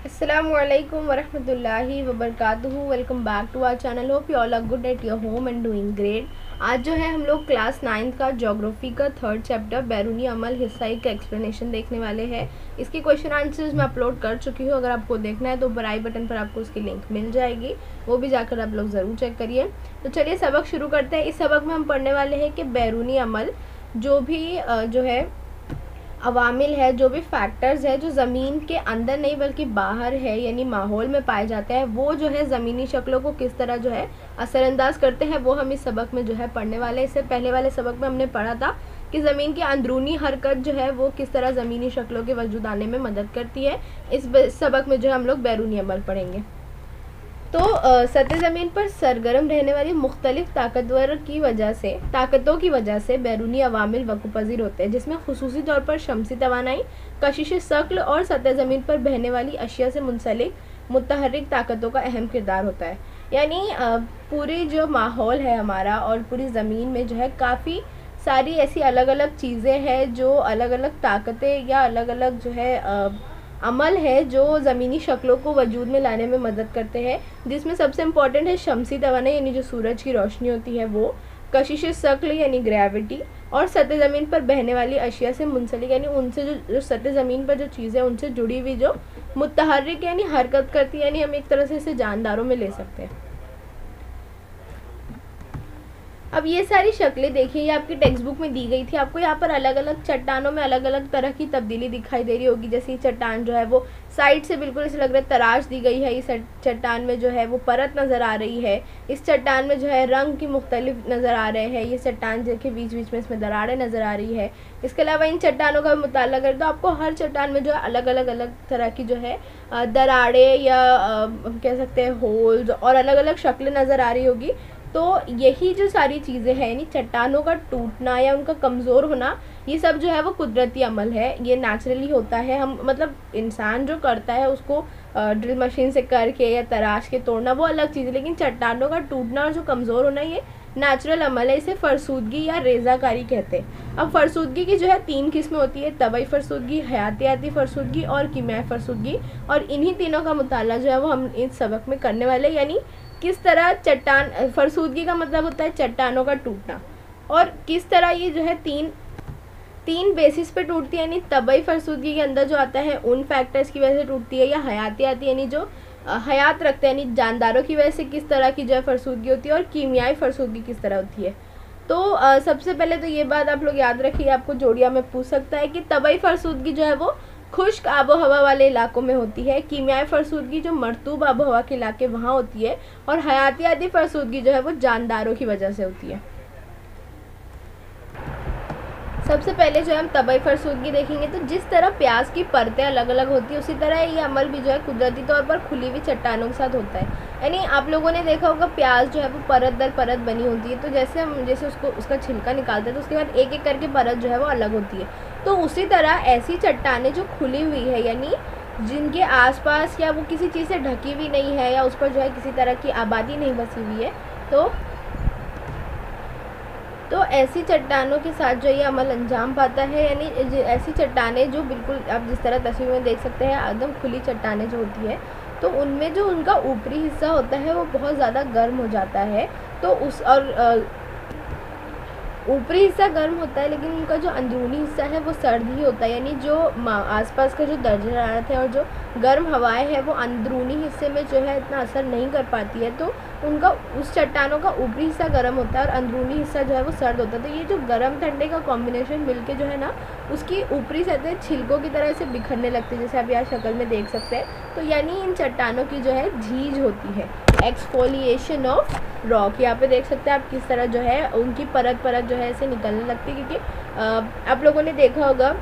Assalamualaikum warahmatullahi wabarakatuh। Welcome back to our channel. Hope you all are good at your home and doing great. आज जो है हम लोग class 9 का geography का थर्ड चैप्टर बैरूनी अमल हिस्सा का एक्सप्लेनेशन देखने वाले हैं। इसके क्वेश्चन आंसर्स मैं अपलोड कर चुकी हूँ। अगर आपको देखना है तो ऊपर आई बटन पर आपको उसकी लिंक मिल जाएगी, वो भी जाकर आप लोग ज़रूर चेक करिए। तो चलिए सबक शुरू करते हैं। इस सबक में हम पढ़ने वाले हैं कि बैरूनी अमल जो भी जो है अवामिल है, जो भी फैक्टर्स है जो ज़मीन के अंदर नहीं बल्कि बाहर है यानी माहौल में पाए जाते हैं, वो जो है ज़मीनी शक्लों को किस तरह जो है असरअंदाज करते हैं, वो हम इस सबक में जो है पढ़ने वाले हैं। इससे पहले वाले सबक में हमने पढ़ा था कि ज़मीन की अंदरूनी हरकत जो है वो किस तरह ज़मीनी शक्लों के वजूद आने में मदद करती है। इस सबक में जो है हम लोग बैरूनी अमल पढ़ेंगे। तो सतह ज़मीन पर सरगर्म रहने वाली मुख्तलिफ ताकतों की वजह से बैरूनी अवामिल वक़्फ़-पज़ीर होते हैं, जिसमें खुसूसी तौर पर शमसी तवानाई, कशिश शक्ल और सतह ज़मीन पर बहने वाली अशिया से मुंसलिक मुतहर्रिक ताकतों का अहम किरदार होता है। यानी पूरी जो माहौल है हमारा और पूरी ज़मीन में जो है काफ़ी सारी ऐसी अलग अलग चीज़ें हैं जो अलग अलग ताकतें या अलग अलग जो है अमल है जो ज़मीनी शक्लों को वजूद में लाने में मदद करते हैं, जिसमें सबसे इम्पॉर्टेंट है शमसी तवानाई यानी जो सूरज की रोशनी होती है वो, कशिश शक्ल यानी ग्रेविटी, और सतह ज़मीन पर बहने वाली अशिया से मुंसलिक यानी उनसे जो सतह ज़मीन पर जो चीज़ें उनसे जुड़ी हुई जो मुतहर्रिक यानी हरकत करती है, यानी हम एक तरह से इसे जानदारों में ले सकते हैं। अब ये सारी शक्लें देखिए, ये आपकी टेक्स्ट बुक में दी गई थी। आपको यहाँ पर अलग अलग चट्टानों में अलग अलग तरह की तब्दीली दिखाई दे रही होगी। जैसे ये चट्टान जो है वो साइड से बिल्कुल ऐसे लग रहा है तराश दी गई है। इस चट्टान में जो है वो परत नज़र आ रही है। इस चट्टान में जो है रंग की मुख्तलिफ नज़र आ रहे हैं। ये चट्टान के बीच बीच में इसमें दरारें नज़र आ रही है। इसके अलावा इन चट्टानों का मुताला करें तो आपको हर चट्टान में जो है अलग अलग तरह की जो है दरारें या हम कह सकते हैं होल्स और अलग अलग शक्लें नज़र आ रही होगी। तो यही जो सारी चीज़ें हैं यानी चट्टानों का टूटना या उनका कमज़ोर होना, ये सब जो है वो कुदरती अमल है, ये नेचुरली होता है। हम मतलब इंसान जो करता है उसको ड्रिल मशीन से करके या तराश के तोड़ना वो अलग चीज़ है, लेकिन चट्टानों का टूटना और जो कमज़ोर होना ये नेचुरल अमल है। इसे फरसूदगी या रेज़ाकारी कहते हैं। अब फरसूदगी की जो है 3 किस्में होती है, तबई फरसूदगी, हयातियाती फरसूदगी और कीमियाई फरसूदगी, और इन्हीं तीनों का मुताला जो है वो हम इस सबक में करने वाले। यानी किस तरह चट्टान, फरसूदगी का मतलब होता है चट्टानों का टूटना, और किस तरह ये जो है तीन बेसिस पे टूटती है। यानी तबई फरसूदगी के अंदर जो आता है उन फैक्टर्स की वजह से टूटती है, या हयातियाती यानी जो हयात रखते हैं यानी जानदारों की वजह से किस तरह की जो है फरसूदगी होती है, और कीमियाई फरसूदगी किस तरह होती है। तो सबसे पहले तो ये बात आप लोग याद रखिए, आपको जोड़िया में पूछ सकता है कि तबई फरसूदगी जो है वो खुश्क आबो हवा वाले इलाकों में होती है, कीमियाई फरसूदगी जो मरतूब आबो हवा के इलाके वहाँ होती है, और हयातियाती फरसूदगी जो है वो जानदारों की वजह से होती है। सबसे पहले जो है हम तबई फरसूदगी देखेंगे। तो जिस तरह प्याज की परतें अलग अलग होती है, उसी तरह ये अमल भी जो है कुदरती तौर पर खुली हुई चट्टानों के साथ होता है। यानी आप लोगों ने देखा होगा प्याज जो है वो परत दर परत बनी होती है। तो जैसे उसका छिलका निकालते हैं तो उसके बाद एक एक करके परत जो है वो अलग होती है। तो उसी तरह ऐसी चट्टानें जो खुली हुई है यानी जिनके आसपास या वो किसी चीज़ से ढकी हुई नहीं है या उस पर जो है किसी तरह की आबादी नहीं बसी हुई है, तो ऐसी चट्टानों के साथ जो ये अमल अंजाम पाता है। यानी ऐसी चट्टानें जो बिल्कुल आप जिस तरह तस्वीर में देख सकते हैं एकदम खुली चट्टानें जो होती है, तो उनमें जो उनका ऊपरी हिस्सा होता है वो बहुत ज़्यादा गर्म हो जाता है। तो ऊपरी हिस्सा गर्म होता है, लेकिन उनका जो अंदरूनी हिस्सा है वो सर्द ही होता है। यानी जो आसपास का जो दर्जा हरारत है और जो गर्म हवाएं हैं वो अंदरूनी हिस्से में जो है इतना असर नहीं कर पाती है। तो उनका उस चट्टानों का ऊपरी हिस्सा गर्म होता है और अंदरूनी हिस्सा जो है वो सर्द होता है। तो ये जो गर्म ठंडे का कॉम्बिनेशन मिलके जो है ना, उसकी ऊपरी सतह छिलकों की तरह से बिखरने लगती है, जैसे आप यहाँ शक्ल में देख सकते हैं। तो यानी इन चट्टानों की जो है झीज होती है, एक्सफोलिएशन ऑफ रॉक। यहाँ पे देख सकते हैं आप किस तरह जो है उनकी परत जो है ऐसे निकलने लगती है। क्योंकि आप लोगों ने देखा होगा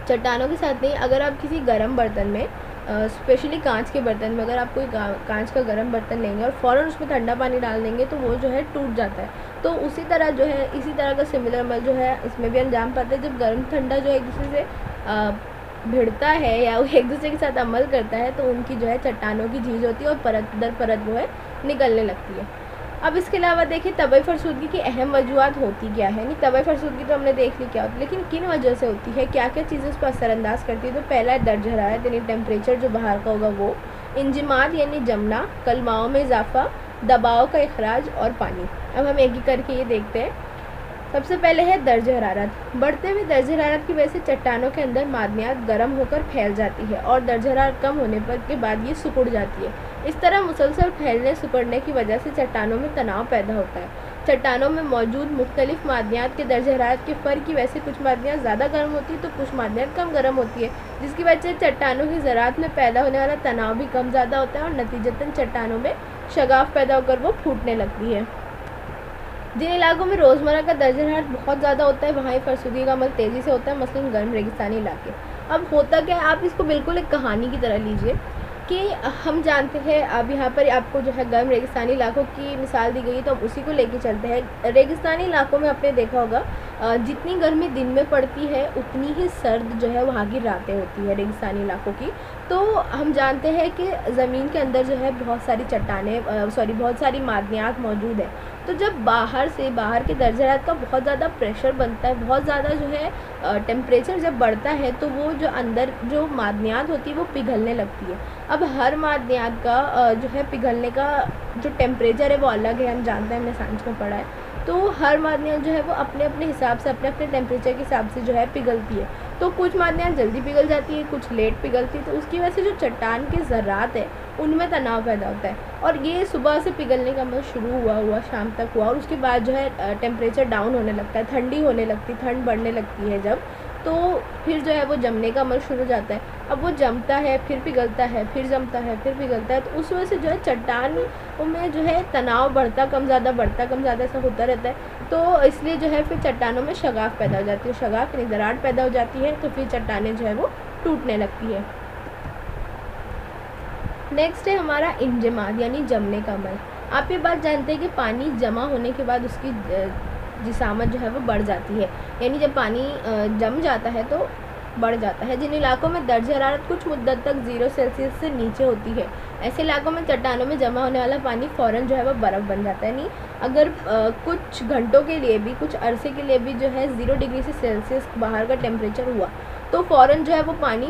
चट्टानों के साथ नहीं, अगर आप किसी गर्म बर्तन में स्पेशली कांच के बर्तन में अगर आप कोई कांच का गर्म बर्तन लेंगे और फ़ौरन उसमें ठंडा पानी डाल देंगे तो वो जो है टूट जाता है। तो उसी तरह जो है इसी तरह का सिमिलर अमल जो है इसमें भी अंजाम पाता है। जब गर्म ठंडा जो एक दूसरे से भिड़ता है या वो एक दूसरे के साथ अमल करता है तो उनकी जो है चट्टानों की झीज होती है और परत दर परत वो है निकलने लगती है। अब इसके अलावा देखिए तबई फरसूदगी की अहम वजूहत होती क्या है। नहीं, तबई फरसूदगी तो हमने देख ली क्या होती है, लेकिन किन वजह से होती है, क्या क्या चीज़ें उस पर असरअंदाज करती है। तो पहला है दर्ज हरारत यानी टेम्परेचर जो बाहर का होगा वो, इंजमाद यानी जमना, कलमाओं में इजाफा, दबाव का इखराज और पानी। अब हम एक एक करके ये देखते हैं। सबसे पहले है दर्ज हरारत। बढ़ते हुए दर्ज हरारत की वजह से चट्टानों के अंदर मादनियात गर्म होकर फैल जाती है और दर्ज हरारत कम होने पर के बाद ये सिकुड़ जाती है। इस तरह मुसलसल फैलने सिकुड़ने की वजह से चट्टानों में तनाव पैदा होता है। चट्टानों में मौजूद मुख्तलिफ मादनियात के दर्ज हरारत के फ़र्क की वजह से कुछ मादनियात ज़्यादा गर्म होती है तो कुछ मादनियात कम गर्म होती है, जिसकी वजह से चट्टानों की ज़रात में पैदा होने वाला तनाव भी कम ज़्यादा होता है और नतीजतन चट्टानों में शगाफ पैदा होकर वो फूटने लगती है। जिन इलाकों में रोज़मर्रा का दर्ज हरारत बहुत ज़्यादा होता है वहाँ ये फरसूदगी का अमल तेज़ी से होता है, मसलन गर्म रेगिस्तानी इलाके। अब होता क्या है, आप इसको बिल्कुल एक कहानी की तरह लीजिए कि हम जानते हैं, अब यहाँ पर आपको जो है गर्म रेगिस्तानी इलाकों की मिसाल दी गई है तो अब उसी को लेके चलते हैं। रेगिस्तानी इलाकों में आपने देखा होगा जितनी गर्मी दिन में पड़ती है उतनी ही सर्द जो है वहाँ की रातें होती है रेगिस्तानी इलाकों की। तो हम जानते हैं कि ज़मीन के अंदर जो है बहुत सारी चट्टानें बहुत सारी मादनियात मौजूद है। तो जब बाहर के दर्ज हरारत का बहुत ज़्यादा प्रेशर बनता है, बहुत ज़्यादा जो है टेम्परेचर जब बढ़ता है तो वो जो अंदर जो मादनियात होती है वो पिघलने लगती है। अब हर मादनियात का जो है पिघलने का जो टेम्परेचर है वो अलग है, हम जानते हैं, हमने साइंस में पढ़ा है। तो हर मादनियात जो है वो अपने अपने हिसाब से अपने अपने टेम्परेचर के हिसाब से जो है पिघलती है। तो कुछ मादनियात जल्दी पिघल जाती है, कुछ लेट पिघलती है, तो उसकी वजह से जो चट्टान के ज़र्रात है उनमें तनाव पैदा होता है। और ये सुबह से पिघलने का अमल शुरू हुआ शाम तक हुआ और उसके बाद जो है टेम्परेचर डाउन होने लगता है, ठंडी होने लगती, ठंड बढ़ने लगती है जब, तो फिर जो है वो जमने का अमल शुरू हो जाता है। अब वो जमता है, फिर पिघलता है, फिर जमता है, फिर पिघलता है, तो उस वजह से जो है चट्टान में जो है तनाव बढ़ता कम ज़्यादा ऐसा होता रहता है। तो इसलिए जो है फिर चट्टानों में शगाफ पैदा हो जाती है, शगाफ यानी दरार पैदा हो जाती है, तो फिर चट्टानें जो है वो टूटने लगती है। नेक्स्ट है हमारा इंजमाद यानी जमने का अमल। आप ये बात जानते हैं कि पानी जमा होने के बाद उसकी जिसामत जो है वो बढ़ जाती है, यानी जब पानी जम जाता है तो बढ़ जाता है। जिन इलाकों में दर्ज हरारत कुछ मुद्दत तक 0 सेल्सियस से नीचे होती है, ऐसे इलाकों में चट्टानों में जमा होने वाला पानी फ़ौरन जो है वो बर्फ़ बन जाता है। यानी अगर कुछ घंटों के लिए भी, कुछ अरसे के लिए भी जो है 0 डिग्री से सेल्सियस बाहर का टेम्परेचर हुआ तो फ़ौरन जो है वो पानी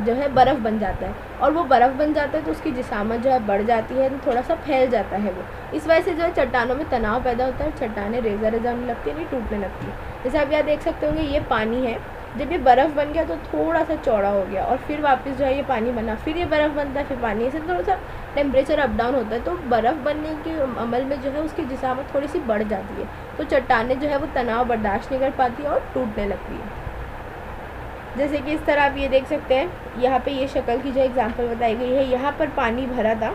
जो है बर्फ़ बन जाता है, और वो बर्फ़ बन जाता है तो उसकी जिसामत जो है बढ़ जाती है, थोड़ा सा फैल जाता है वो। इस वजह से जो है चट्टानों में तनाव पैदा होता है, चट्टानें रेज़ा होने लगती है, नहीं टूटने लगती है। जैसे आप यहाँ देख सकते होंगे ये पानी है, जब ये बर्फ़ बन गया तो थोड़ा सा चौड़ा हो गया और फिर वापस जो है ये पानी बना, फिर ये बर्फ़ बनता है, फिर पानी, ऐसे थोड़ा सा टेम्परेचर अप डाउन होता है। तो बर्फ़ बनने के अमल में जो है उसकी जिसामत थोड़ी सी बढ़ जाती है, तो चट्टानें जो है वो तनाव बर्दाश्त नहीं कर पाती और टूटने लगती है। जैसे कि इस तरह आप ये देख सकते हैं, यहाँ पे ये शक्ल की जो एग्जांपल बताई गई है, यहाँ पर पानी भरा था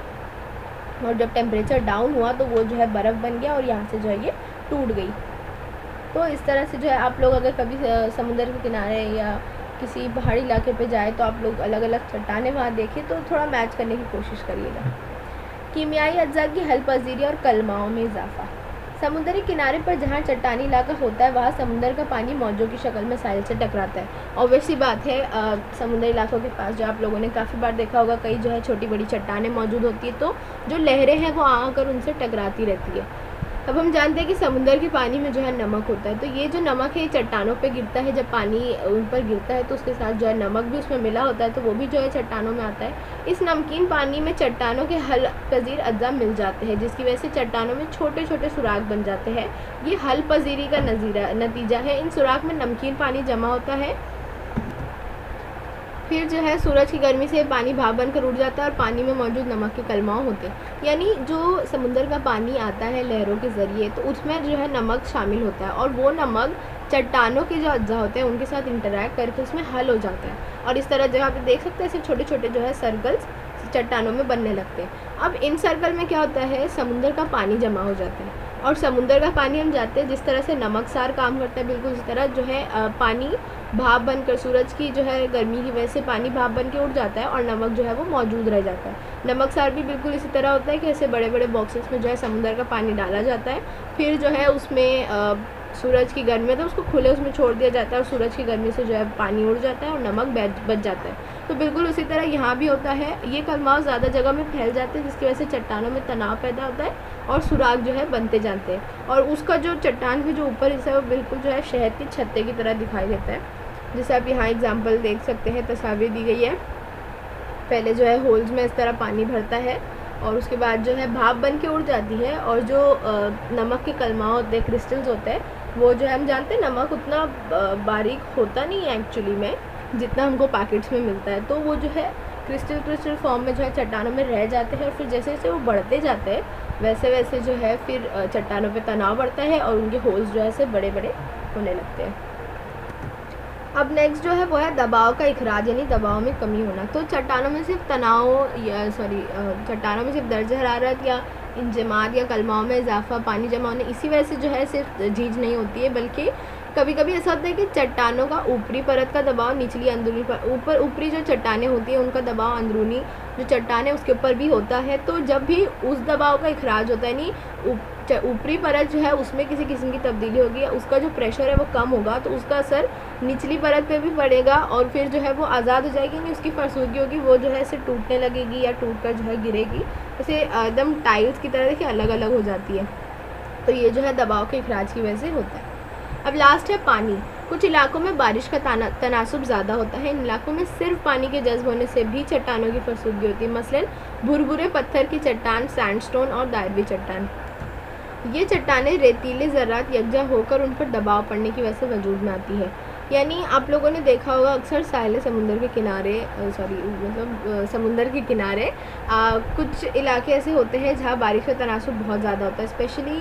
और जब टेम्परेचर डाउन हुआ तो वो जो है बर्फ़ बन गया और यहाँ से जो है ये टूट गई। तो इस तरह से जो है आप लोग अगर कभी समुद्र के किनारे या किसी पहाड़ी इलाके पे जाए तो आप लोग अलग अलग चट्टानें वहाँ देखें तो थोड़ा मैच करने की कोशिश करिएगा। कीमियाई अज्जा की हल पजीरी और कलमाओं में इजाफा। समुद्री किनारे पर जहाँ चट्टानी इलाका होता है वहाँ समुद्र का पानी मौजों की शक्ल में साहिल से टकराता है। ऑब्वियसली बात है, समुद्री इलाकों के पास जो आप लोगों ने काफ़ी बार देखा होगा, कई जो है छोटी बड़ी चट्टानें मौजूद होती है, तो जो लहरें हैं वो आकर उनसे टकराती रहती है। अब हम जानते हैं कि समुद्र के पानी में जो है नमक होता है, तो ये जो नमक है ये चट्टानों पे गिरता है, जब पानी उन पर गिरता है तो उसके साथ जो है नमक भी उसमें मिला होता है, तो वो भी जो है चट्टानों में आता है। इस नमकीन पानी में चट्टानों के हल पजीर अज्जा मिल जाते हैं, जिसकी वजह से चट्टानों में छोटे छोटे सुराख बन जाते हैं। ये हल पजीरी का नतीजा है। इन सुराख में नमकीन पानी जमा होता है, फिर जो है सूरज की गर्मी से पानी भाप बनकर उड़ जाता है और पानी में मौजूद नमक के कलमाओं होते हैं। यानी जो समुद्र का पानी आता है लहरों के ज़रिए, तो उसमें जो है नमक शामिल होता है और वो नमक चट्टानों के जो अज्जा होते हैं उनके साथ इंटरैक्ट करके उसमें हल हो जाता है, और इस तरह जो आप देख सकते हैं ऐसे छोटे छोटे जो है सर्कल्स चट्टानों में बनने लगते हैं। अब इन सर्कल में क्या होता है, समुद्र का पानी जमा हो जाता है, और समुद्र का पानी हम जानते हैं जिस तरह से नमकसार काम करता है, बिल्कुल इसी तरह जो है पानी भाप बनकर सूरज की जो है गर्मी की वजह से पानी भाप बन के उड़ जाता है और नमक जो है वो मौजूद रह जाता है। नमकसार भी बिल्कुल इसी तरह होता है कि ऐसे बड़े बड़े बॉक्सेस में जो है समुद्र का पानी डाला जाता है, फिर जो है उसमें सूरज की गर्मी तो उसको खुले उसमें छोड़ दिया जाता है और सूरज की गर्मी से जो है पानी उड़ जाता है और नमक बच जाता है। तो बिल्कुल उसी तरह यहाँ भी होता है, ये कलमाव ज़्यादा जगह में फैल जाते हैं जिसकी वजह से चट्टानों में तनाव पैदा होता है और सुराग जो है बनते जाते हैं, और उसका जो चट्टान का जो ऊपर हिस्सा है वो बिल्कुल जो है शहद के छत्ते की तरह दिखाई देता है। जैसे आप यहाँ एग्जाम्पल देख सकते हैं, तस्वीर दी गई है। पहले जो है होल्स में इस तरह पानी भरता है और उसके बाद जो है भाप बन के उड़ जाती है, और जो नमक के कलमाव होते हैं, क्रिस्टल्स होते हैं, वो जो है हम जानते हैं नमक उतना बारीक होता नहीं है एक्चुअली में जितना हमको पैकेट्स में मिलता है, तो वो जो है क्रिस्टल फॉर्म में जो है चट्टानों में रह जाते हैं, और फिर जैसे जैसे वो बढ़ते जाते हैं वैसे वैसे जो है फिर चट्टानों पे तनाव बढ़ता है और उनके होल्स जो है से बड़े बड़े होने लगते हैं। अब नेक्स्ट जो है वो है दबाव का इखराज, यानी दबाव में कमी होना। तो चट्टानों में सिर्फ चट्टानों में सिर्फ दर्ज हरारत या इंजमाद या कलमाओं में इजाफा, पानी जमा होने, इसी वजह से जो है सिर्फ झीज नहीं होती है, बल्कि कभी कभी ऐसा होता है कि चट्टानों का ऊपरी परत का दबाव निचली अंदरूनी पर ऊपरी जो चट्टानें होती हैं उनका दबाव अंदरूनी जो चट्टान है उसके ऊपर भी होता है। तो जब भी उस दबाव का इखराज होता है, यानी ऊपरी परत जो है उसमें किसी किस्म की तब्दीली होगी या उसका जो प्रेशर है वो कम होगा, तो उसका असर निचली परत पे भी पड़ेगा और फिर जो है वो आज़ाद हो जाएगी, यानी उसकी फरसूगी होगी, वो जो है इसे टूटने लगेगी या टूट कर जो है गिरेगी, जैसे एकदम टाइल्स की तरह देखिए अलग अलग हो जाती है। तो ये जो है दबाव के इखराज की वजह से होता है। अब लास्ट है पानी। कुछ इलाकों में बारिश का तनासुब ज़्यादा होता है, इन इलाकों में सिर्फ पानी के जज्ब होने से भी चट्टानों की फरसूगी होती है, मसलन भुरभुरे पत्थर की चट्टान, सैंडस्टोन और दायरवी चट्टान। ये चट्टानें रेतीले ज़रात यकजा होकर उन पर दबाव पड़ने की वजह से वजूद में आती है। यानी आप लोगों ने देखा होगा अक्सर साहिल समुंदर के किनारे समुंदर के किनारे कुछ इलाके ऐसे होते हैं जहाँ बारिश का तनासुब बहुत ज़्यादा होता है, स्पेशली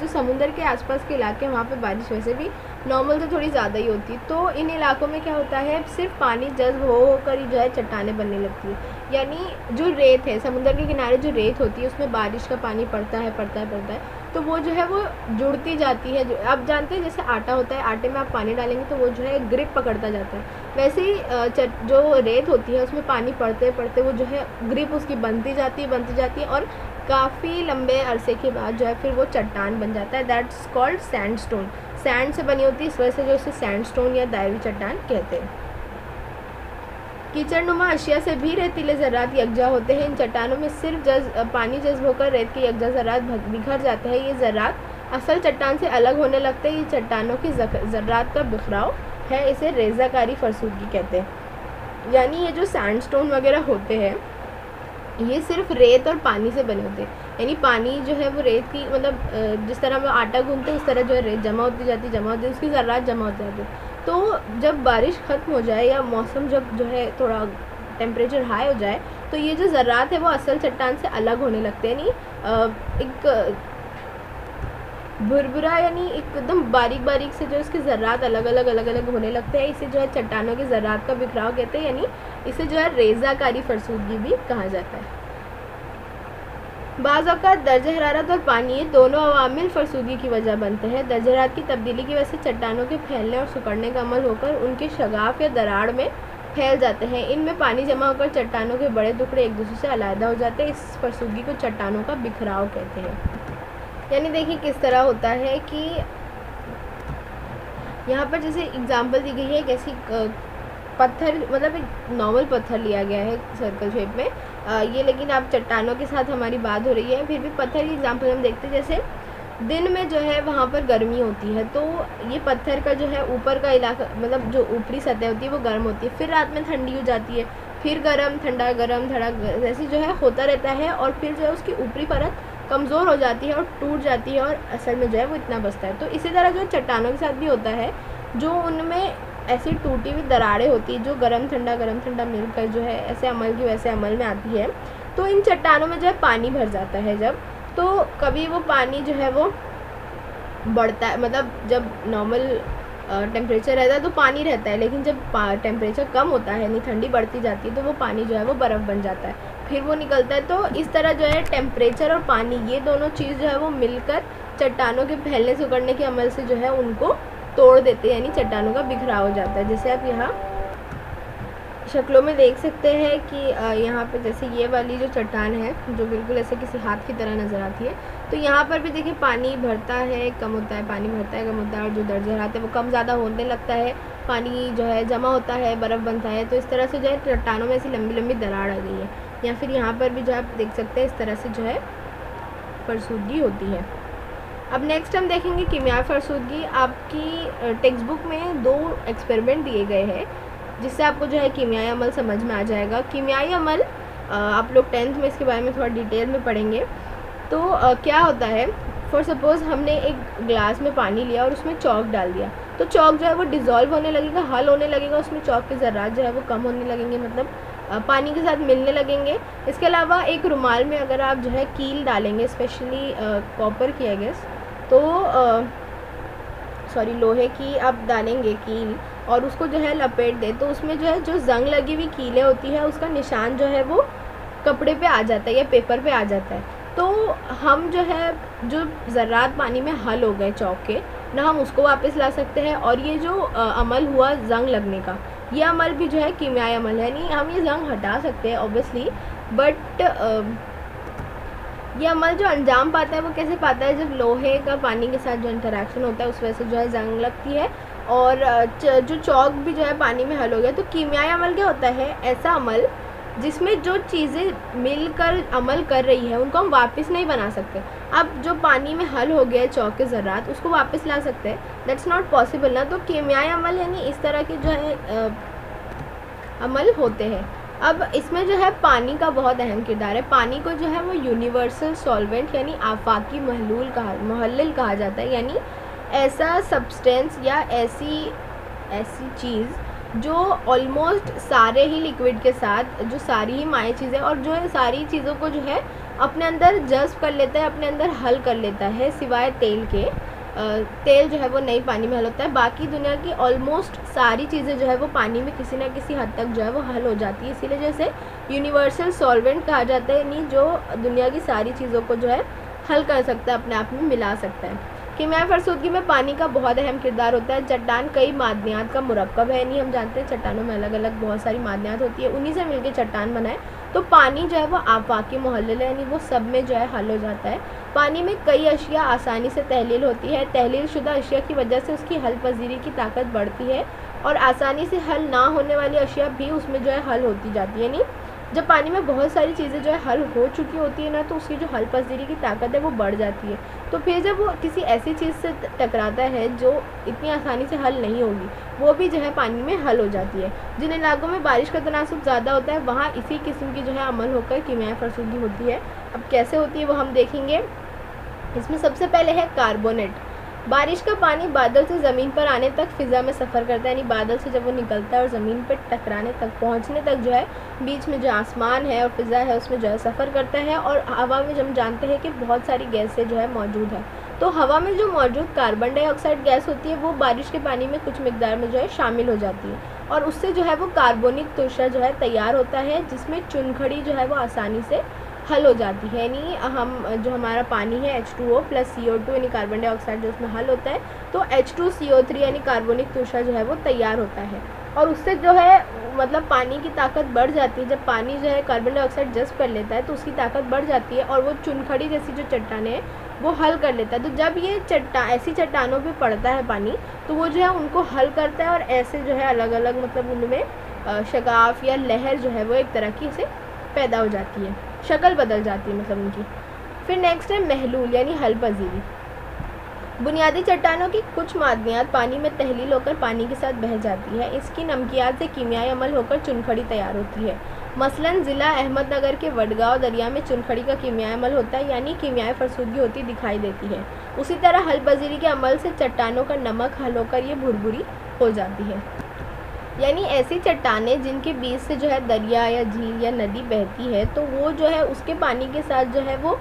जो समुंदर के आसपास के इलाके हैं वहाँ पे बारिश वैसे भी नॉर्मल तो थोड़ी ज़्यादा ही होती है। तो इन इलाकों में क्या होता है, सिर्फ पानी जज्ब होकर ही जो है चट्टानें बनने लगती है, यानी जो रेत है समुंदर के किनारे जो रेत होती है उसमें बारिश का पानी पड़ता है तो वो जो है वो जुड़ती जाती है। जो आप जानते हैं जैसे आटा होता है, आटे में आप पानी डालेंगे तो वो जो है ग्रिप पकड़ता जाता है, वैसे ही जो रेत होती है उसमें पानी पड़ते पड़ते वो जो है ग्रिप उसकी बनती जाती है और काफ़ी लंबे अरसे के बाद जो है फिर वो चट्टान बन जाता है। That's called sandstone. सैंड से बनी होती है, इस वजह से जो इसे सैंडस्टोन या दायरवी चट्टान कहते हैं। कीचड़नुमा अशिया से भी रेतीले ज़रात यकजा होते हैं। इन चट्टानों में सिर्फ पानी जज्ब होकर रेत के यकजा ज़रात बिखर जाते हैं। ये ज़रात असल चट्टान से अलग होने लगते हैं। ये चट्टानों की ज़रात का बिखराव है, इसे रेज़ाकारी फरसूगी कहते हैं। यानी ये जो सैंडस्टोन वगैरह होते हैं ये सिर्फ रेत और पानी से बने होते हैं, यानी पानी जो है वो रेत की मतलब जिस तरह हम आटा गूंथते हैं उस तरह जो है रेत जमा होती जाती है, उसकी ज़रात जमा होती जाती है। तो जब बारिश ख़त्म हो जाए या मौसम जब जो है थोड़ा टेम्परेचर हाई हो जाए तो ये जो ज़रात है वो असल चट्टान से अलग होने लगते हैं, यानी एक भुरभुरा यानी एकदम बारीक बारीक से जो इसके ज़रात अलग अलग होने लगते हैं। इसे जो है चट्टानों के ज़रात का बिखराव कहते हैं, यानी इसे जो है रेज़ाकारी फरसूगी भी कहा जाता है। बाज़ औक़ात दर्जे हरारत और पानी ये दोनों अवामिल फरसूगी की वजह बनते हैं। दर्जे हरारत की तब्दीली की वजह से चट्टानों के फैलने और सिकुड़ने का अमल होकर उनके शगाफ या दरार में फैल जाते हैं। इनमें पानी जमा होकर चट्टानों के बड़े टुकड़े एक दूसरे से अलहदा हो जाते हैं। इस फरसूगी को चट्टानों का बिखराव कहते हैं। यानी देखिए किस तरह होता है कि यहाँ पर जैसे एग्जांपल दी गई है, कैसी पत्थर मतलब एक नॉर्मल पत्थर लिया गया है सर्कल शेप में ये, लेकिन आप चट्टानों के साथ हमारी बात हो रही है, फिर भी पत्थर की एग्जांपल हम देखते हैं। जैसे दिन में जो है वहाँ पर गर्मी होती है तो ये पत्थर का जो है ऊपर का इलाका मतलब जो ऊपरी सतह होती है वो गर्म होती है, फिर रात में ठंडी हो जाती है, फिर गर्म ठंडा जैसे जो है होता रहता है, और फिर जो है उसकी ऊपरी परत कमज़ोर हो जाती है और टूट जाती है और असल में जो है वो इतना बचता है। तो इसी तरह जो चट्टानों के साथ भी होता है, जो उनमें ऐसी टूटी हुई दरारें होती है जो गरम ठंडा मिलकर जो है ऐसे अमल की वैसे अमल में आती है। तो इन चट्टानों में जो है पानी भर जाता है जब, तो कभी वो पानी जो है वो बढ़ता है, मतलब जब नॉर्मल टेम्परेचर रहता है तो पानी रहता है, लेकिन जब टेम्परेचर कम होता है यानी ठंडी बढ़ती जाती है तो वो पानी जो है वो बर्फ़ बन जाता है, फिर वो निकलता है। तो इस तरह जो है टेम्परेचर और पानी ये दोनों चीज़ जो है वो मिलकर चट्टानों के फैलने सिकुड़ने के अमल से जो है उनको तोड़ देते हैं, यानी चट्टानों का बिखराव हो जाता है। जैसे आप यहाँ शक्लों में देख सकते हैं कि यहाँ पे जैसे ये वाली जो चट्टान है जो बिल्कुल ऐसे किसी हाथ की तरह नज़र आती है, तो यहाँ पर भी देखिए पानी भरता है, कम होता है, पानी भरता है, कम होता है, और जो दर्जरात है वो कम ज़्यादा होने लगता है, पानी जो है जमा होता है, बर्फ़ बनता है। तो इस तरह से जो है चट्टानों में ऐसी लंबी लंबी दरार आ गई है। या फिर यहाँ पर भी जो आप देख सकते हैं इस तरह से जो है फरसूदगी होती है। अब नेक्स्ट हम देखेंगे कीमियाई फरसूदगी। आपकी टेक्स्ट बुक में 2 एक्सपेरिमेंट दिए गए हैं जिससे आपको जो है कीमियाई अमल समझ में आ जाएगा। कीमियाई अमल आप लोग 10th में इसके बारे में थोड़ा डिटेल में पढ़ेंगे। तो क्या होता है, फॉर सपोज़ हमने एक ग्लास में पानी लिया और उसमें चॉक डाल दिया, तो चॉक जो है वो डिज़ोल्व होने लगेगा, हल होने लगेगा, उसमें चॉक के ज़र्रात जो है वो कम होने लगेंगे, मतलब पानी के साथ मिलने लगेंगे। इसके अलावा एक रुमाल में अगर आप जो है कील डालेंगे, स्पेशली कॉपर की आई गेस, तो लोहे की आप डालेंगे कील और उसको जो है लपेट दें, तो उसमें जो है जो जंग लगी हुई कीलें होती है उसका निशान जो है वो कपड़े पे आ जाता है या पेपर पे आ जाता है। तो हम जो है जो ज़र्रात पानी में हल हो गए चौक के ना, हम उसको वापस ला सकते हैं। और ये जो अमल हुआ जंग लगने का, ये अमल भी जो है कीमियाई अमल है, नहीं हम ये जंग हटा सकते हैं ऑब्वियसली, बट ये अमल जो अंजाम पाता है वो कैसे पाता है, जब लोहे का पानी के साथ जो इंटरेक्शन होता है उस वजह से जो है जंग लगती है और जो चौक भी जो है पानी में हल हो गया। तो कीमियाई अमल क्या होता है, ऐसा अमल जिसमें जो चीज़ें मिलकर अमल कर रही है उनको हम वापस नहीं बना सकते। अब जो पानी में हल हो गया है चौक के ज़र्रात, उसको वापस ला सकते हैं, दैट्स नॉट पॉसिबल ना। तो कीमियाई अमल यानी इस तरह के जो है अमल होते हैं। अब इसमें जो है पानी का बहुत अहम किरदार है। पानी को जो है वो यूनिवर्सल सॉल्वेंट यानी आफाकी मुहल्लिल कहा जाता है, यानी ऐसा सब्सटेंस या ऐसी चीज़ जो ऑलमोस्ट सारे ही लिक्विड के साथ, जो सारी ही माय चीज़ें और जो है सारी चीज़ों को जो है अपने अंदर जज्ब कर लेता है, अपने अंदर हल कर लेता है, सिवाय तेल के। तेल जो है वो नहीं पानी में हल होता है, बाकी दुनिया की ऑलमोस्ट सारी चीज़ें जो है वो पानी में किसी न किसी हद तक जो है वो हल हो जाती है। इसीलिए जैसे यूनिवर्सल सॉल्वेंट कहा जाता है, यानी जो दुनिया की सारी चीज़ों को जो है हल कर सकता है, अपने आप में मिला सकता है। कीमियाई फरसूदगी में पानी का बहुत अहम किरदार होता है। चट्टान कई मादनियात का मुरक्कब है, नहीं हम जानते हैं चट्टानों में अलग अलग बहुत सारी मादनियात होती है, उन्हीं से मिलकर चट्टान बना है। तो पानी जो है वो आफाकी मुहल्लिल है, यानी वो सब में जो है हल हो जाता है। पानी में कई अशिया आसानी से तहलील होती है। तहलील शुदा अशिया की वजह से उसकी हल पजीरी की ताकत बढ़ती है और आसानी से हल ना होने वाली अशिया भी उसमें जो है हल होती जाती है। यानी जब पानी में बहुत सारी चीज़ें जो है हल हो चुकी होती है ना, तो उसकी जो हल पजीरी की ताकत है वो बढ़ जाती है। तो फिर जब वो किसी ऐसी चीज़ से टकराता है जो इतनी आसानी से हल नहीं होगी, वो भी जो है पानी में हल हो जाती है। जिन इलाकों में बारिश का तनासुब ज़्यादा होता है वहाँ इसी किस्म की जो है अमल होकर कीमियाई फरसूदगी होती है। अब कैसे होती है वो हम देखेंगे। इसमें सबसे पहले है कार्बोनेट। बारिश का पानी बादल से ज़मीन पर आने तक फ़िज़ा में सफ़र करता है, यानी बादल से जब वो निकलता है और ज़मीन पर टकराने तक पहुंचने तक जो है बीच में जो आसमान है और फ़िज़ा है उसमें जो है सफ़र करता है। और हवा में हम जानते हैं कि बहुत सारी गैसें जो है मौजूद है, तो हवा में जो मौजूद कार्बन डाइऑक्साइड गैस होती है वो बारिश के पानी में कुछ मिकदार में जो है शामिल हो जाती है और उससे जो है वो कार्बनिक तुषार जो है तैयार होता है, जिसमें चुनखड़ी जो है वो आसानी से हल हो जाती है। यानी हम जो हमारा पानी है H2O प्लस CO2 यानी कार्बन डाइऑक्साइड जो उसमें हल होता है, तो H2CO3 यानी कार्बनिक तुषार जो है वो तैयार होता है और उससे जो है मतलब पानी की ताकत बढ़ जाती है। जब पानी जो है कार्बन डाइऑक्साइड जज़्ब कर लेता है तो उसकी ताकत बढ़ जाती है और वो चुनखड़ी जैसी जो चट्टानें हैं वो हल कर लेता है। तो जब ये ऐसी चट्टानों पे पड़ता है पानी, तो वो जो है उनको हल करता है और ऐसे जो है अलग अलग मतलब उनमें शगाफ या लहर जो है वो एक तरह की से पैदा हो जाती है, शक्ल बदल जाती है मतलब उनकी। फिर नेक्स्ट है महलूल यानी हल पजीरी। बुनियादी चट्टानों की कुछ मादनियात पानी में तहलील होकर पानी के साथ बह जाती है। इसकी नमकियात से कीमियाई अमल होकर चुनखड़ी तैयार होती है। मसलन ज़िला अहमदनगर के वडगांव दरिया में चुनखड़ी का कीमियाई अमल होता है, यानी कीमियाई फरसूदगी होती दिखाई देती है। उसी तरह हल पजीरी के अमल से चट्टानों का नमक हल होकर ये भुरभुरी हो जाती है। यानी ऐसी चट्टानें जिनके बीच से जो है दरिया या झील या नदी बहती है, तो वो जो है उसके पानी के साथ जो है वो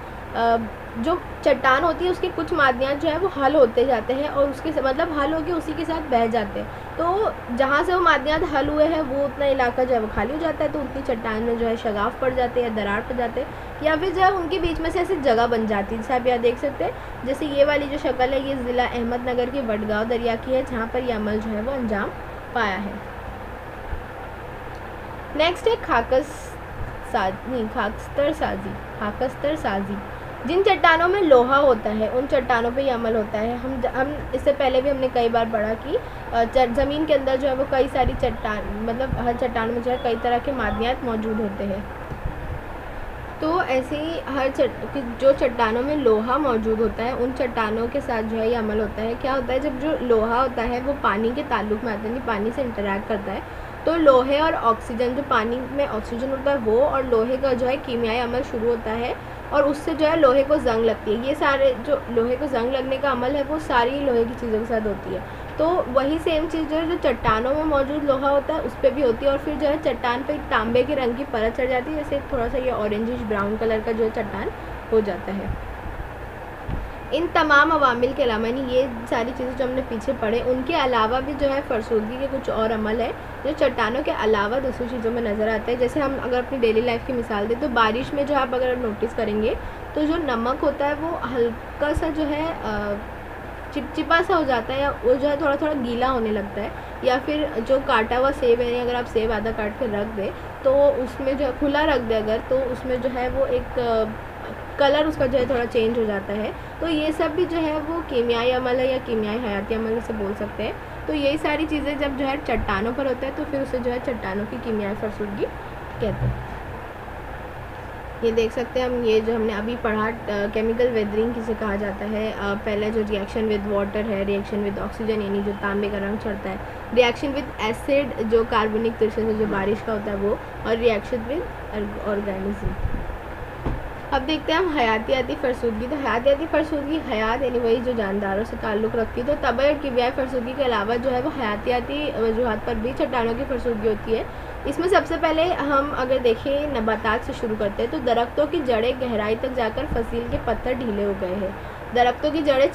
जो चट्टान होती है उसके कुछ मादनियात जो है वो हल होते जाते हैं और उसके मतलब हल होकर उसी के साथ बह जाते हैं। तो जहाँ से वो मादनियात हल हुए हैं वो उतना इलाका जो है वो खाली हो जाता है, तो उतनी चट्टान में जो है शगाफ पड़ जाते हैं, दरार पड़ जाते हैं, या फिर जो है उनके बीच में से ऐसी जगह बन जाती है। जैसे आप यहाँ देख सकते हैं, जैसे ये वाली जो शक्ल है ये ज़िला अहमदनगर के वडगांव दरिया की है, जहाँ पर यह अमल जो है वो अंजाम पाया है। नेक्स्ट है खाकस्तर साजी। जिन चट्टानों में लोहा होता है उन चट्टानों पे ये अमल होता है। हम इससे पहले भी हमने कई बार पढ़ा कि ज़मीन के अंदर जो है वो कई सारी चट्टान, मतलब हर चट्टान में जो है कई तरह के मादनियात मौजूद होते हैं। तो ऐसे ही जो चट्टानों में लोहा मौजूद होता है उन चट्टानों के साथ जो है ये अमल होता है। क्या होता है, जब जो लोहा होता है वो पानी के ताल्लुक़ में आता है, पानी से इंटरैक्ट करता है, तो लोहे और ऑक्सीजन, जो पानी में ऑक्सीजन होता है वो और लोहे का जो है कीमियाई अमल शुरू होता है और उससे जो है लोहे को ज़ंग लगती है। ये सारे जो लोहे को ज़ंग लगने का अमल है वो सारी लोहे की चीज़ों के साथ होती है। तो वही सेम चीज़ जो है जो चट्टानों में मौजूद लोहा होता है उस पर भी होती है। और फिर जो है चट्टान पे एक तांबे के रंग की परत चढ़ जाती है, जैसे थोड़ा सा ये ऑरेंजिश ब्राउन कलर का जो है चट्टान हो जाता है। इन तमाम अवामिल के अलावा, यानी ये सारी चीज़ें जो हमने पीछे पढ़े, उनके अलावा भी जो है फरसूदगी के कुछ और अमल है जो चट्टानों के अलावा दूसरी चीज़ों में नज़र आते हैं। जैसे हम अगर अपनी डेली लाइफ की मिसाल दें तो बारिश में जो आप अगर नोटिस करेंगे तो जो नमक होता है वो हल्का सा जो है चिपचिपा सा हो जाता है, या वो जो है थोड़ा थोड़ा गीला होने लगता है। या फिर जो काटा हुआ सेब है, अगर आप सेब आधा काट के रख दें तो उसमें जो खुला रख दें अगर, तो उसमें जो है वो एक कलर उसका जो है थोड़ा चेंज हो जाता है। तो ये सब भी जो है वो कीमियाई अमल है या कीमियाई हयाती अमल से बोल सकते हैं। तो यही सारी चीज़ें जब जो है चट्टानों पर होता है तो फिर उसे जो है चट्टानों की कीमियाई फरसूदगी कहते हैं। ये देख सकते हैं हम, ये जो हमने अभी पढ़ा केमिकल वेदरिंग किसे कहा जाता है। पहले जो रिएक्शन विद वाटर है, रिएक्शन विद ऑक्सीजन यानी जो तांबे का रंग चढ़ता है, रिएक्शन विद एसिड जो कार्बनिक तरीके से जो बारिश का होता है वो, और रिएक्शन विद ऑर्गेनिज्म। अब देखते हैं हम हयातियाती फरसूदगी। तो हयातियाती फरसूदगी हयात यानी वही जो जानदारों से ताल्लुक़ रखती है। तो तबई और कीमियाई फरसूदगी के अलावा जो है वो हयातियाती वजूहात पर भी चट्टानों की फरसूदगी होती है। इसमें सबसे पहले हम अगर देखें नबातात से शुरू करते हैं तो दरख्तों की जड़ें गहराई तक जाकर फसील के पत्थर ढीले हो गए हैं। दरख्तों की जड़ें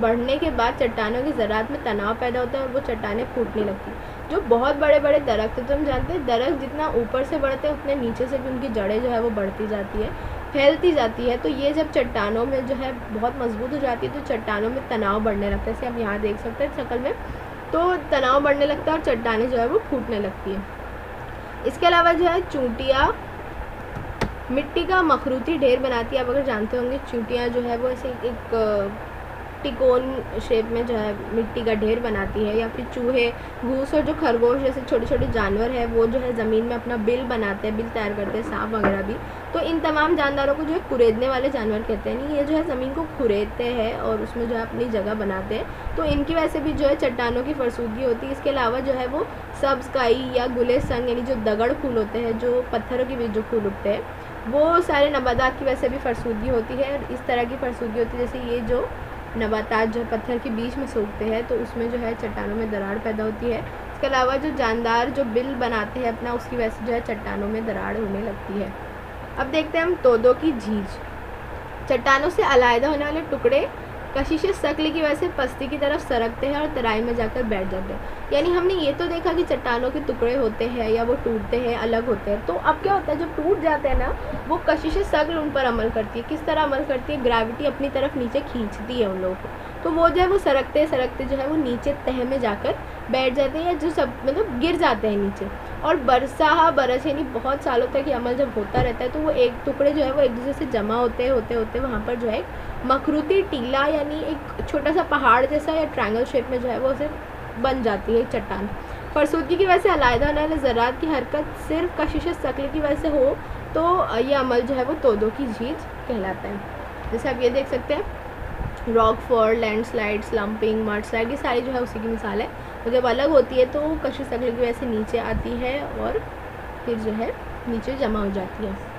बढ़ने के बाद चट्टानों की ज़रात में तनाव पैदा होता है और वो चट्टानें फूटने लगती हैं। जो बहुत बड़े बड़े दरख्त, तो हम जानते हैं दरख्त जितना ऊपर से बढ़ते हैं उतने नीचे से भी उनकी जड़ें जो है वो बढ़ती जाती है, फैलती जाती है। तो ये जब चट्टानों में जो है बहुत मजबूत हो जाती है तो चट्टानों में तनाव बढ़ने लगता है। जैसे आप यहाँ देख सकते हैं शक्ल में, तो तनाव बढ़ने लगता है और चट्टानें जो है वो फूटने लगती है। इसके अलावा जो है चूंटियाँ मिट्टी का मखरूती ढेर बनाती है। आप अगर जानते होंगे चूंटियाँ जो है वो ऐसे एक टिकोन शेप में जो है मिट्टी का ढेर बनाती है। या फिर चूहे, घूस और जो खरगोश जैसे छोटे छोटे जानवर है वो जो है ज़मीन में अपना बिल बनाते हैं, बिल तैयार करते हैं, सांप वगैरह भी। तो इन तमाम जानदारों को जो है कुरेदने वाले जानवर कहते हैं। नहीं, ये जो है ज़मीन को खुरेदते हैं और उसमें जो है अपनी जगह बनाते हैं। तो इनकी वजह से भी जो है चट्टानों की फरसूदगी होती है। इसके अलावा जो है वो सब्ज़ काई या गुले संग यानी जो दगड़ फूल होते हैं, जो पत्थरों के बीच जो फूल उगते हैं, वो सारे नबातात की वजह से भी फरसूदगी होती है। और इस तरह की फरसूदगी होती है जैसे ये जो नबातात जो पत्थर के बीच में सूखते हैं तो उसमें जो है चट्टानों में दरार पैदा होती है। इसके अलावा जो जानदार जो बिल बनाते हैं अपना, उसकी वजह से जो है चट्टानों में दरार होने लगती है। अब देखते हैं हम तोदों की झीज। चट्टानों से अलहदा होने वाले टुकड़े कशिश शक्ल की वजह से पस्ती की तरफ सरकते हैं और तराई में जाकर बैठ जाते हैं। यानी हमने ये तो देखा कि चट्टानों के टुकड़े होते हैं या वो टूटते हैं, अलग होते हैं। तो अब क्या होता है, जब टूट जाते हैं ना, वो कशिश शक्ल उन पर अमल करती है। किस तरह अमल करती है? ग्रेविटी अपनी तरफ नीचे खींचती है उन लोगों को। तो वो जो है वो सरकते सरकते जो है वो नीचे तह में जाकर बैठ जाते हैं, या जो सब मतलब गिर जाते हैं नीचे। और बरस यानी बहुत सालों तक ये अमल जब होता रहता है तो वो एक टुकड़े जो है वो एक दूसरे से जमा होते होते वहाँ पर जो है मखरूती टीला यानी एक छोटा सा पहाड़ जैसा या ट्रायंगल शेप में जो है वो उसे बन जाती है चट्टान। फरसूदगी की वजह से अलहदा होने वाले ज़रात की हरकत सिर्फ कशिश शक्ल की वजह से हो तो ये अमल जो है वो तोदों की झीज कहलाता है। जैसे आप ये देख सकते हैं, रॉक फॉल, लैंडस्लाइड, स्लम्पिंग, मडस्लाइड, ये सारी जो है उसी की मिसाल है। तो जब अलग होती है तो कशिश शक्ल की वजह से नीचे आती है और फिर जो है नीचे जमा हो जाती है।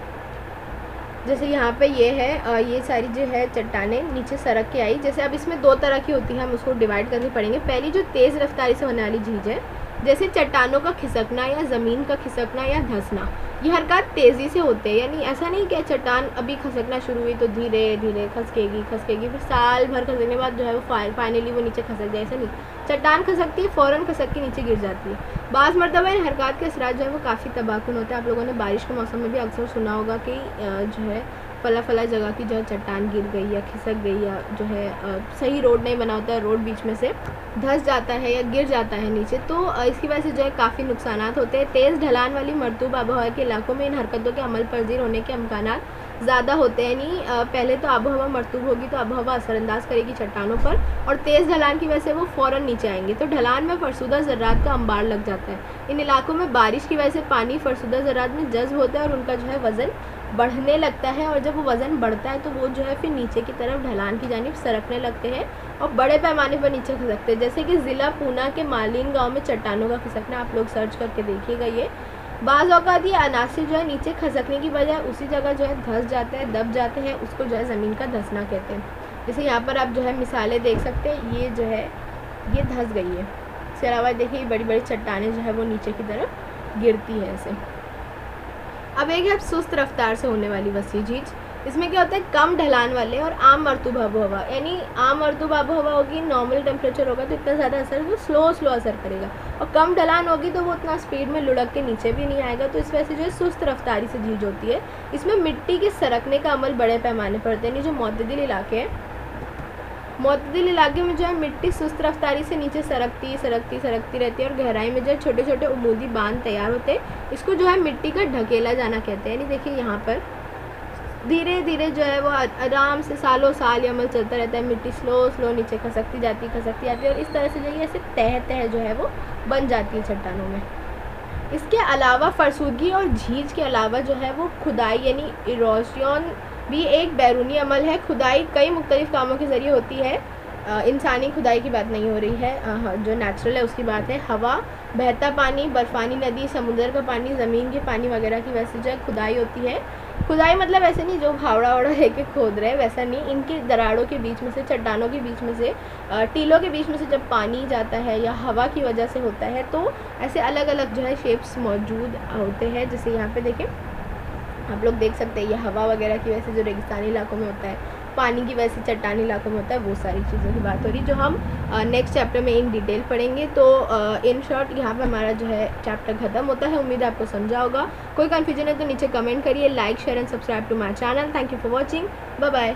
जैसे यहाँ पे ये है, ये सारी जो है चट्टानें नीचे सरक के आई। जैसे अब इसमें दो तरह की होती है, हम उसको डिवाइड करके पढ़ेंगे। पहली जो तेज़ रफ्तारी से होने वाली झीज है, जैसे चट्टानों का खिसकना या ज़मीन का खिसकना या धंसना, ये हरकत तेज़ी से होते हैं। यानी ऐसा नहीं कि चट्टान अभी खसकना शुरू हुई तो धीरे धीरे खसकेगी फिर साल भर खसकने के बाद जो है वो फाइनली वो नीचे खसक जाए, ऐसा नहीं। चट्टान खसकती है, फ़ौरन खसक के नीचे गिर जाती है। बाज़ मरतबा इन हरकत के असरात जो है वो काफ़ी तबाहकुन होते हैं। आप लोगों ने बारिश के मौसम में भी अक्सर सुना होगा कि जो है फला फला जगह की जो है चट्टान गिर गई या खिसक गई या जो है सही रोड नहीं बना होता है, रोड बीच में से धंस जाता है या गिर जाता है नीचे, तो इसकी वजह से जो है काफ़ी नुकसान होते हैं। तेज़ ढलान वाली मरतूब आबोहवा के इलाकों में इन हरकतों के अमल पजीर होने के इम्कान ज़्यादा होते हैं। यानी पहले तो आबोहवा मरतूब होगी तो आबोहवा असरअंदाज करेगी चट्टानों पर, और तेज़ ढलान की वजह से वो फ़ौरन नीचे आएंगे, तो ढलान में फरसुदा ज़र्रात का अंबार लग जाता है। इन इलाकों में बारिश की वजह से पानी फरसुदा ज़र्रात में जज्ब होता है और उनका जो है वज़न बढ़ने लगता है, और जब वो वज़न बढ़ता है तो वो जो है फिर नीचे की तरफ ढलान की जानिब सरकने लगते हैं और बड़े पैमाने पर नीचे खिसकते हैं। जैसे कि ज़िला पूना के मालिन गांव में चट्टानों का खिसकना, आप लोग सर्च करके देखिएगा। ये बाज़ औक़ात ये अनासिर जो है नीचे खसकने की बजाय उसी जगह जो है धंस जाते हैं, दब जाते हैं, उसको जो है ज़मीन का धंसना कहते हैं। जैसे यहाँ पर आप जो है मिसालें देख सकते हैं, ये जो है ये धंस गई है। इसके अलावा देखिए बड़ी बड़ी चट्टानें जो है वो नीचे की तरफ गिरती है ऐसे। अब एक है सुस्त रफ्तार से होने वाली वसी झीज। इसमें क्या होता है, कम ढलान वाले और आम मरतूब आबोहवा, यानी आम मरतूब आबोहवा होगी, नॉर्मल टेम्परेचर होगा तो इतना ज़्यादा असर, वो स्लो असर करेगा, और कम ढलान होगी तो वो उतना स्पीड में लुढ़क के नीचे भी नहीं आएगा, तो इस वजह से जो है सुस्त रफ्तारी से झीज होती है। इसमें मिट्टी के सरकने का अमल बड़े पैमाने पर होते हैं। जो मुतदिल इलाके हैं, मुतदिल इलाके में जो है मिट्टी सुस्त रफ्तारी से नीचे सरकती रहती है, और गहराई में जो है छोटे छोटे उमूदी बांध तैयार होते हैं। इसको जो है मिट्टी का ढकेला जाना कहते हैं। यानी देखिए यहाँ पर धीरे धीरे जो है वो आराम से सालों साल ये अमल चलता रहता है, मिट्टी स्लो नीचे खसकती जाती है, और इस तरह से जो है ऐसे तह जो है वो बन जाती है चट्टानों में। इसके अलावा फरसूदगी और झीज के अलावा जो है वो खुदाई यानी इरोजन भी एक बैरूनी अमल है। खुदाई कई मुख्तलिफ कामों के ज़रिए होती है, इंसानी खुदाई की बात नहीं हो रही है, जो नेचुरल है उसकी बात है। हवा, बहता पानी, बर्फ़ानी नदी, समुद्र का पानी, ज़मीन के पानी वगैरह की वजह से जो है खुदाई होती है। खुदाई मतलब ऐसे नहीं जो फावड़ा वड़ा लेके खोद रहे, वैसा नहीं, इनकी दरारों के बीच में से, चट्टानों के बीच में से, टीलों के बीच में से जब पानी जाता है या हवा की वजह से होता है, तो ऐसे अलग अलग जो है शेप्स मौजूद होते हैं। जैसे यहाँ पे देखें, आप लोग देख सकते हैं, ये हवा वगैरह की वजह से जो रेगिस्तानी इलाकों में होता है, पानी की वजह से चट्टानी इलाकों में होता है, वो सारी चीज़ों की बात हो रही, जो हम नेक्स्ट चैप्टर में इन डिटेल पढ़ेंगे। तो इन शॉर्ट यहाँ पे हमारा जो है चैप्टर ख़त्म होता है। उम्मीद है आपको समझा होगा। कोई कन्फ्यूजन है तो नीचे कमेंट करिए। Like, share and subscribe to my channel. Thank you for watching. Bye bye.